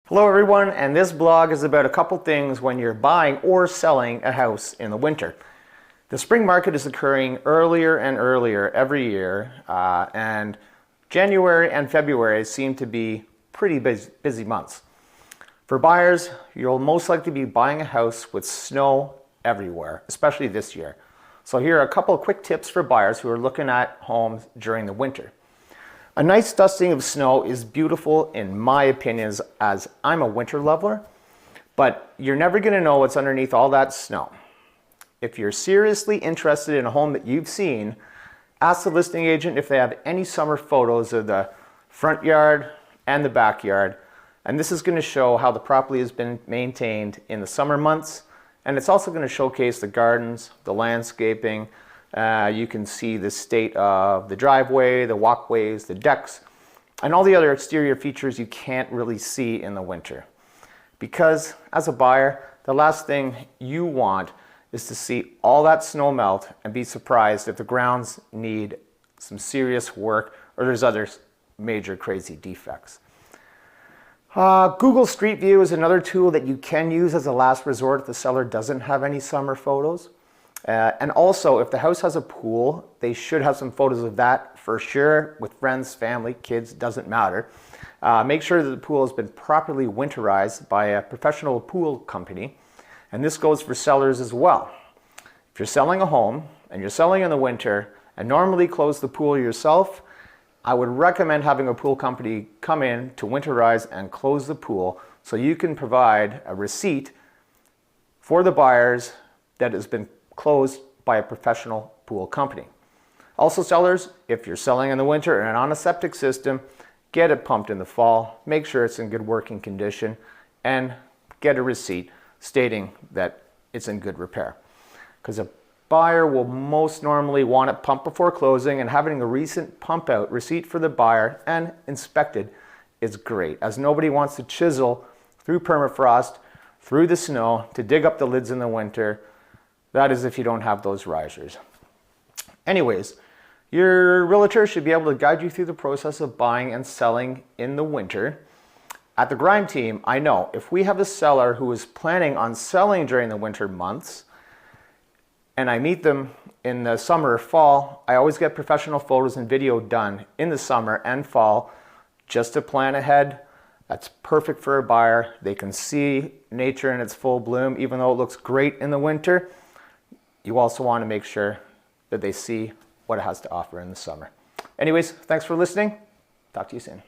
Hello everyone, and this blog is about a couple things when you're buying or selling a house in the winter. The spring market is occurring earlier and earlier every year, and January and February seem to be pretty busy months. For buyers, you'll most likely be buying a house with snow everywhere, especially this year. So here are a couple of quick tips for buyers who are looking at homes during the winter. A nice dusting of snow is beautiful in my opinion, as I'm a winter lover, but you're never going to know what's underneath all that snow. If you're seriously interested in a home that you've seen, ask the listing agent if they have any summer photos of the front yard and the backyard, and this is going to show how the property has been maintained in the summer months, and it's also going to showcase the gardens, the landscaping. You can see the state of the driveway, the walkways, the decks, and all the other exterior features you can't really see in the winter. Because as a buyer, the last thing you want is to see all that snow melt and be surprised if the grounds need some serious work or there's other major crazy defects. Google Street View is another tool that you can use as a last resort if the seller doesn't have any summer photos. And also, if the house has a pool, they should have some photos of that for sure, with friends, family, kids, doesn't matter. Make sure that the pool has been properly winterized by a professional pool company. And this goes for sellers as well. If you're selling a home and you're selling in the winter and normally close the pool yourself, I would recommend having a pool company come in to winterize and close the pool so you can provide a receipt for the buyers that has been closed by a professional pool company. Also sellers, if you're selling in the winter and on a septic system, get it pumped in the fall, make sure it's in good working condition, and get a receipt stating that it's in good repair. Because a buyer will most normally want it pumped before closing, and having a recent pump out receipt for the buyer and inspected is great, as nobody wants to chisel through permafrost, through the snow, to dig up the lids in the winter. That is if you don't have those risers. Anyways, your realtor should be able to guide you through the process of buying and selling in the winter. At the Grime team, I know if we have a seller who is planning on selling during the winter months, and I meet them in the summer or fall, I always get professional photos and video done in the summer and fall just to plan ahead. That's perfect for a buyer. They can see nature in its full bloom, even though it looks great in the winter. You also want to make sure that they see what it has to offer in the summer. Anyways, thanks for listening. Talk to you soon.